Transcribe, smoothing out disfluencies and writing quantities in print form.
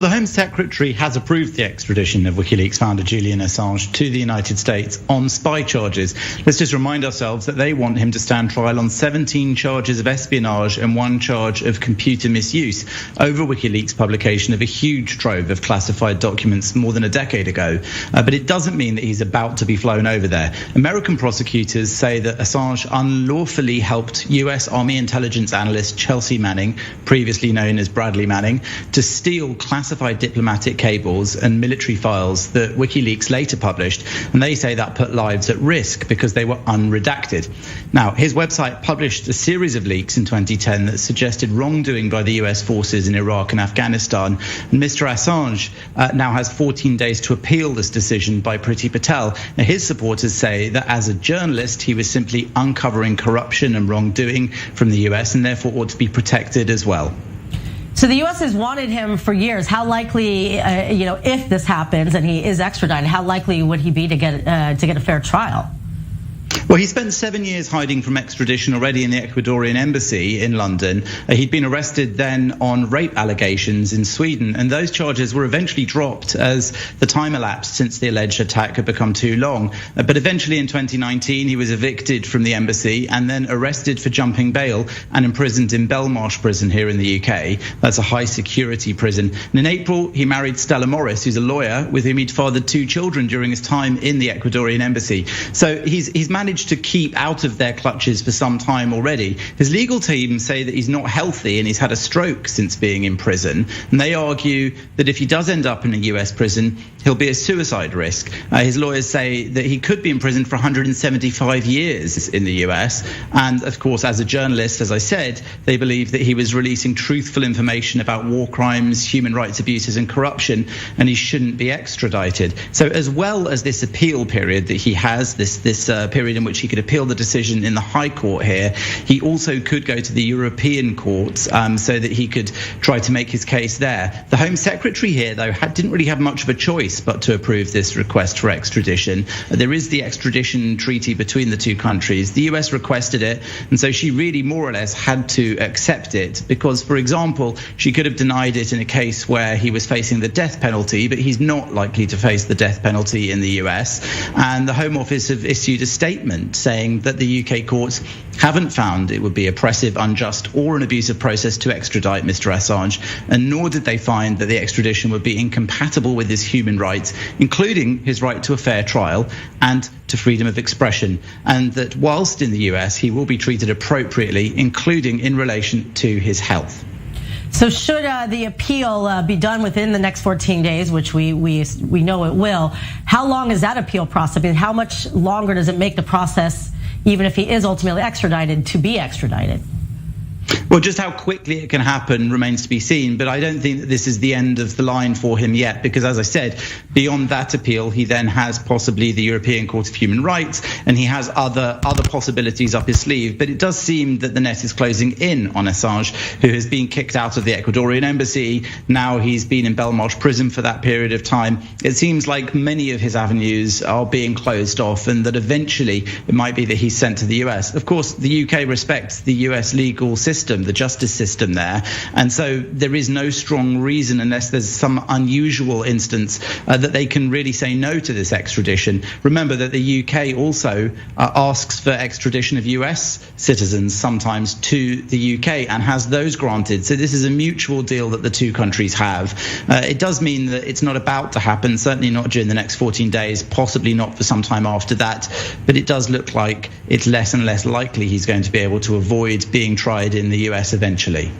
The Home Secretary has approved the extradition of WikiLeaks founder Julian Assange to the United States on spy charges. Let's just remind ourselves that they want him to stand trial on 17 charges of espionage and 1 charge of computer misuse over WikiLeaks publication of a huge trove of classified documents more than a decade ago. But it doesn't mean that he's about to be flown over there. American prosecutors say that Assange unlawfully helped US Army intelligence analyst Chelsea Manning, previously known as Bradley Manning, to steal classified diplomatic cables and military files that WikiLeaks later published, and they say that put lives at risk because they were unredacted. Now, his website published a series of leaks in 2010 that suggested wrongdoing by the US forces in Iraq and Afghanistan, and Mr. Assange now has 14 days to appeal this decision by Priti Patel. Now, his supporters say that as a journalist, he was simply uncovering corruption and wrongdoing from the US and therefore ought to be protected as well. So the U.S. has wanted him for years. How likely, if this happens and he is extradited, how likely would he be to get a fair trial? Well, he spent 7 years hiding from extradition already in the Ecuadorian embassy in London. He'd been arrested then on rape allegations in Sweden, and those charges were eventually dropped as the time elapsed since the alleged attack had become too long. But eventually in 2019, he was evicted from the embassy and then arrested for jumping bail and imprisoned in Belmarsh prison here in the UK. That's a high security prison. And in April, he married Stella Morris, who's a lawyer with whom he'd fathered 2 children during his time in the Ecuadorian embassy. So he's managed to keep out of their clutches for some time already. His legal team say that he's not healthy and he's had a stroke since being in prison. And they argue that if he does end up in a US prison, he'll be a suicide risk. His lawyers say that he could be imprisoned for 175 years in the US. And of course, as a journalist, as I said, they believe that he was releasing truthful information about war crimes, human rights abuses and corruption, and he shouldn't be extradited. So as well as this appeal period that he has, this period in which he could appeal the decision in the High Court here, he also could go to the European courts so that he could try to make his case there. The Home Secretary here, though, didn't really have much of a choice but to approve this request for extradition. There is the extradition treaty between the 2 countries. The US requested it, and so she really more or less had to accept it because, for example, she could have denied it in a case where he was facing the death penalty, but he's not likely to face the death penalty in the US. And the Home Office have issued a statement saying that the UK courts haven't found it would be oppressive, unjust, or an abusive process to extradite Mr. Assange, and nor did they find that the extradition would be incompatible with his human rights, including his right to a fair trial and to freedom of expression, and that whilst in the US, he will be treated appropriately, including in relation to his health. So should the appeal be done within the next 14 days, which we know it will, how long is that appeal process? I mean, how much longer does it make the process, even if he is ultimately extradited, to be extradited? Well, just how quickly it can happen remains to be seen, but I don't think that this is the end of the line for him yet, because as I said, beyond that appeal, he then has possibly the European Court of Human Rights, and he has other possibilities up his sleeve. But it does seem that the net is closing in on Assange, who has been kicked out of the Ecuadorian embassy. Now he's been in Belmarsh prison for that period of time. It seems like many of his avenues are being closed off, and that eventually it might be that he's sent to the US. Of course, the UK respects the US legal system, the justice system there, and so there is no strong reason, unless there's some unusual instance, that they can really say no to this extradition. Remember that the UK also asks for extradition of US citizens sometimes to the UK and has those granted. So this is a mutual deal that the 2 countries have. It does mean that it's not about to happen, certainly not during the next 14 days, possibly not for some time after that, but it does look like it's less and less likely he's going to be able to avoid being tried in the US eventually.